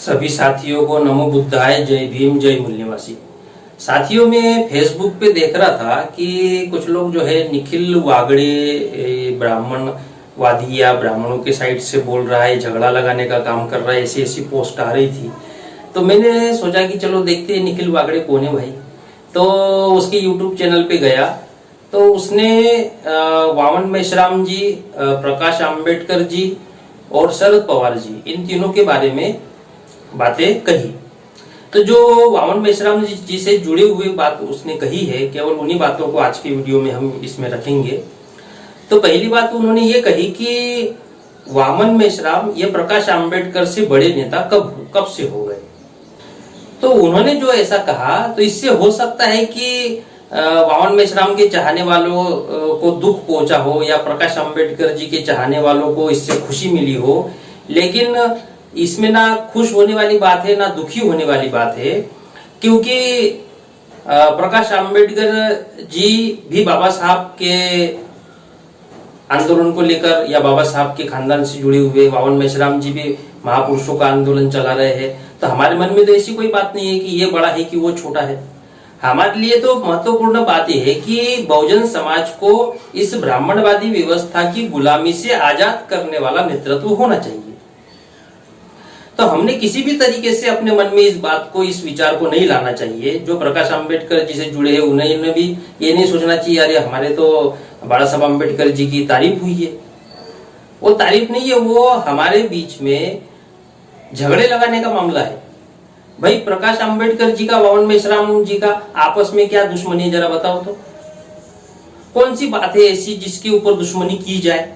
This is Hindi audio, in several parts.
सभी साथियों को नमो बुद्धाय, जय भीम, जय मूल्यवासी। साथियों, में फेसबुक पे देख रहा था कि कुछ लोग जो है निखिल वागड़े ब्राह्मणवादी या ब्राह्मणों के साइड से बोल रहा है, झगड़ा लगाने का काम कर रहा है, ऐसी ऐसी पोस्ट आ रही थी। तो मैंने सोचा कि चलो देखते हैं निखिल वागड़े कौन है भाई। तो उसके यूट्यूब चैनल पे गया तो उसने वामन मेश्राम जी, प्रकाश आंबेडकर जी और शरद पवार जी, इन तीनों के बारे में बातें कही। तो जो वामन मेश्राम जी से जुड़े हुए बात उसने कही है, केवल उन्हीं बातों को आज की वीडियो में हम इसमें रखेंगे। तो पहली बात उन्होंने ये कही कि वामन मेश्राम ये प्रकाश आंबेडकर से बड़े नेता कब से हो गए। तो उन्होंने जो ऐसा कहा, तो इससे हो सकता है कि वामन मेश्राम के चाहने वालों को दुख पहुंचा हो या प्रकाश आंबेडकर जी के चाहने वालों को इससे खुशी मिली हो, लेकिन इसमें ना खुश होने वाली बात है ना दुखी होने वाली बात है, क्योंकि प्रकाश आंबेडकर जी भी बाबा साहब के आंदोलन को लेकर या बाबा साहब के खानदान से जुड़े हुए, वामन मेश्राम जी भी महापुरुषों का आंदोलन चला रहे हैं। तो हमारे मन में तो ऐसी कोई बात नहीं है कि ये बड़ा है कि वो छोटा है। हमारे लिए तो महत्वपूर्ण बात यह है कि बहुजन समाज को इस ब्राह्मणवादी व्यवस्था की गुलामी से आजाद करने वाला नेतृत्व होना चाहिए। तो हमने किसी भी तरीके से अपने मन में इस बात को, इस विचार को नहीं लाना चाहिए। जो प्रकाश आंबेडकर जी से जुड़े हैं उन्हें भी ये नहीं सोचना चाहिए अरे हमारे तो बाबा साहब आंबेडकर जी की तारीफ हुई है। वो तारीफ नहीं है, वो हमारे बीच में झगड़े लगाने का मामला है। भाई प्रकाश आंबेडकर जी का, वामन मेश्राम जी का आपस में क्या दुश्मनी है, जरा बताओ तो। कौन सी बात है ऐसी जिसके ऊपर दुश्मनी की जाए,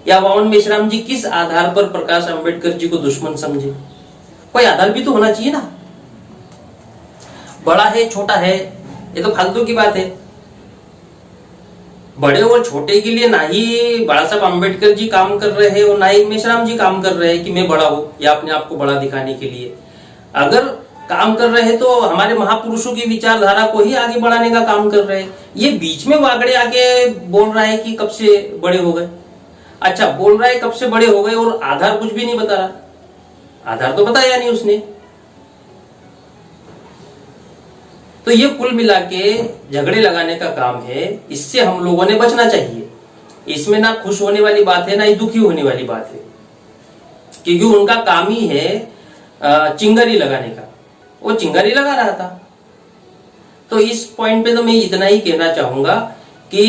या वामन मेश्राम जी किस आधार पर प्रकाश आंबेडकर जी को दुश्मन समझे? कोई आधार भी तो होना चाहिए ना। बड़ा है छोटा है ये तो फालतू की बात है। बड़े और छोटे के लिए ना ही बाबा साहब आंबेडकर जी काम कर रहे हैं और ना ही मेश्राम जी काम कर रहे हैं कि मैं बड़ा हूं या अपने आप को बड़ा दिखाने के लिए। अगर काम कर रहे हैं तो हमारे महापुरुषों की विचारधारा को ही आगे बढ़ाने का काम कर रहे हैं। ये बीच में वागड़े आके बोल रहा है कि कब से बड़े हो गए। अच्छा, बोल रहा है कब से बड़े हो गए और आधार कुछ भी नहीं बता रहा। आधार तो बताया नहीं उसने। तो ये कुल मिला के झगड़े लगाने का काम है, इससे हम लोगों ने बचना चाहिए। इसमें ना खुश होने वाली बात है ना ही दुखी होने वाली बात है, क्योंकि उनका काम ही है चिंगारी लगाने का। वो चिंगारी लगा रहा था। तो इस पॉइंट पे तो मैं इतना ही कहना चाहूंगा कि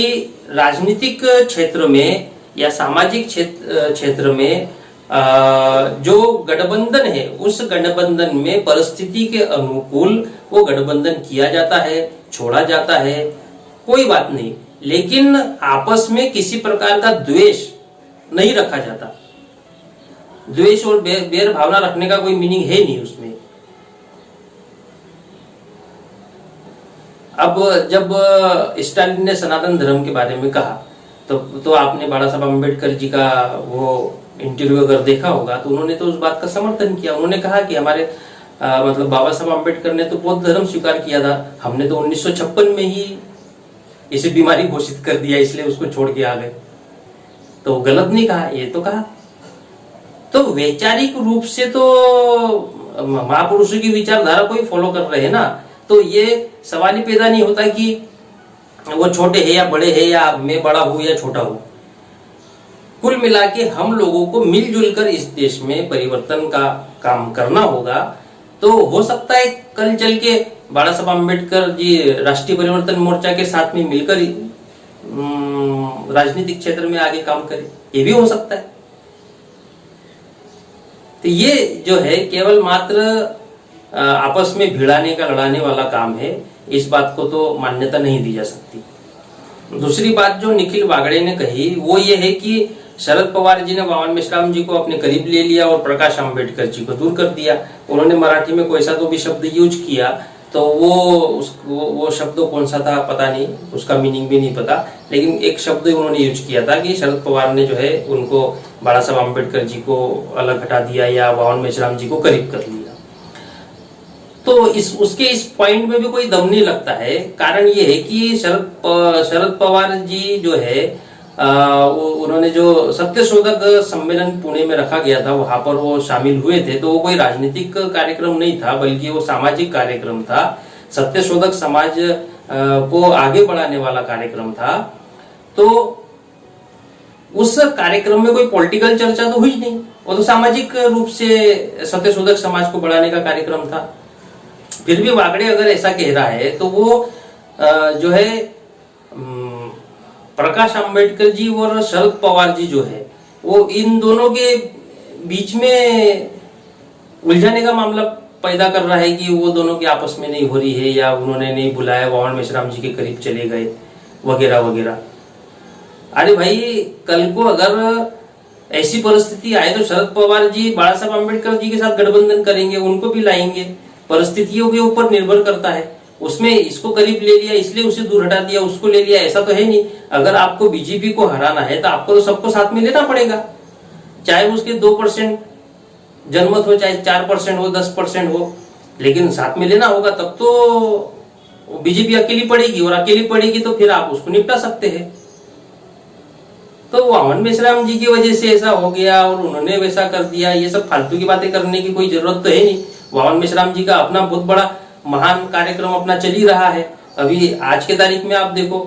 राजनीतिक क्षेत्र में या सामाजिक क्षेत्र में जो गठबंधन है, उस गठबंधन में परिस्थिति के अनुकूल वो गठबंधन किया जाता है, छोड़ा जाता है, कोई बात नहीं, लेकिन आपस में किसी प्रकार का द्वेष नहीं रखा जाता। द्वेष और बैर भावना रखने का कोई मीनिंग है नहीं उसमें। अब जब स्टालिन ने सनातन धर्म के बारे में कहा तो आपने बाबा साहब आंबेडकर जी का वो इंटरव्यू अगर देखा होगा तो उन्होंने तो उस बात का समर्थन किया। उन्होंने कहा कि हमारे मतलब बाबा साहब आंबेडकर ने तो बौद्ध धर्म स्वीकार किया था, हमने तो 1956 में ही इसे बीमारी घोषित कर दिया, इसलिए उसको छोड़ के आ गए। तो गलत नहीं कहा, ये तो कहा। तो वैचारिक रूप से तो महापुरुषों की विचारधारा को ही फॉलो कर रहे हैं ना। तो ये सवाल ही पैदा नहीं होता कि वो छोटे हैं या बड़े हैं, या मैं बड़ा हूं या छोटा हूं। कुल मिला के हम लोगों को मिलजुल कर इस देश में परिवर्तन का काम करना होगा। तो हो सकता है कल चल के बाबा साहब आंबेडकर जी राष्ट्रीय परिवर्तन मोर्चा के साथ में मिलकर राजनीतिक क्षेत्र में आगे काम करें, ये भी हो सकता है। तो ये जो है केवल मात्र आपस में भिड़ाने का, लड़ाने वाला काम है। इस बात को तो मान्यता नहीं दी जा सकती। दूसरी बात जो निखिल वागड़े ने कही वो ये है कि शरद पवार जी ने वामन मेश्राम जी को अपने करीब ले लिया और प्रकाश आंबेडकर जी को दूर कर दिया। उन्होंने मराठी में कोई सा तो भी शब्द यूज किया, तो वो शब्द कौन सा था पता नहीं, उसका मीनिंग भी नहीं पता, लेकिन एक शब्द उन्होंने यूज किया था कि शरद पवार ने जो है उनको बाबा साहब आंबेडकर जी को अलग हटा दिया या वामन मेश्राम जी को करीब कर लिया। तो इस पॉइंट में भी कोई दम नहीं लगता है। कारण ये है कि शरद पवार जी जो है उन्होंने जो सत्यशोधक सम्मेलन पुणे में रखा गया था वहां पर वो शामिल हुए थे, तो वो कोई राजनीतिक कार्यक्रम नहीं था बल्कि वो सामाजिक कार्यक्रम था। सत्यशोधक समाज को आगे बढ़ाने वाला कार्यक्रम था। तो उस कार्यक्रम में कोई पॉलिटिकल चर्चा तो हुई नहीं, वो तो सामाजिक रूप से सत्यशोधक समाज को बढ़ाने का कार्यक्रम था। फिर भी वागड़े अगर ऐसा कह रहा है तो वो जो है प्रकाश आंबेडकर जी और शरद पवार जी जो है वो इन दोनों के बीच में उलझाने का मामला पैदा कर रहा है कि वो दोनों की आपस में नहीं हो रही है या उन्होंने नहीं बुलाया, वामन मेश्राम जी के करीब चले गए वगैरह वगैरह। अरे भाई, कल को अगर ऐसी परिस्थिति आए तो शरद पवार जी बाला साहब आंबेडकर जी के साथ गठबंधन करेंगे, उनको भी लाएंगे। परिस्थितियों के ऊपर निर्भर करता है। उसमें इसको करीब ले लिया इसलिए उसे दूर हटा दिया, उसको ले लिया ऐसा तो है नहीं। अगर आपको बीजेपी को हराना है तो आपको तो सबको साथ में लेना पड़ेगा, चाहे उसके 2% जनमत हो, चाहे 4% हो, 10% हो, लेकिन साथ में लेना होगा। तब तो बीजेपी अकेली पड़ेगी, और अकेली पड़ेगी तो फिर आप उसको निपटा सकते हैं। तो वामन मेश्राम जी की वजह से ऐसा हो गया और उन्होंने वैसा कर दिया, ये सब फालतू की बातें करने की कोई जरूरत तो है नहीं। वामन मेश्राम जी का अपना बहुत बड़ा महान कार्यक्रम अपना चल ही रहा है। अभी आज के तारीख में आप देखो,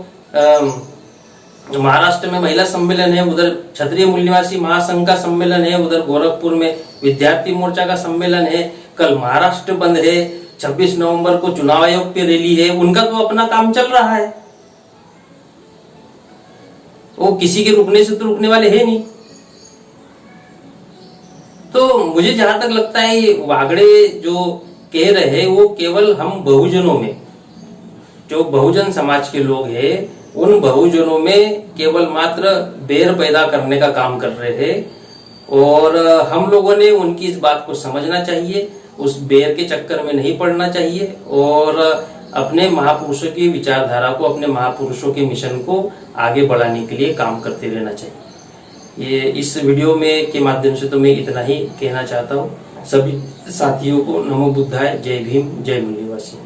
महाराष्ट्र में महिला सम्मेलन है, उधर क्षत्रिय मूल्यवासी महासंघ का सम्मेलन है, उधर गोरखपुर में विद्यार्थी मोर्चा का सम्मेलन है, कल महाराष्ट्र बंद है, 26 नवंबर को चुनाव आयोग पे रैली है। उनका तो अपना काम चल रहा है, वो किसी के रुकने से तो रुकने वाले है नहीं। तो मुझे जहां तक लगता है वागड़े जो कह रहे हैं वो केवल हम बहुजनों में, जो बहुजन समाज के लोग हैं उन बहुजनों में केवल मात्र बैर पैदा करने का काम कर रहे हैं। और हम लोगों ने उनकी इस बात को समझना चाहिए, उस बैर के चक्कर में नहीं पड़ना चाहिए और अपने महापुरुषों की विचारधारा को, अपने महापुरुषों के मिशन को आगे बढ़ाने के लिए काम करते रहना चाहिए। ये इस वीडियो में के माध्यम से तो मैं इतना ही कहना चाहता हूँ। सभी साथियों को नमो बुद्धाय, जय भीम, जय मूल्यवासी।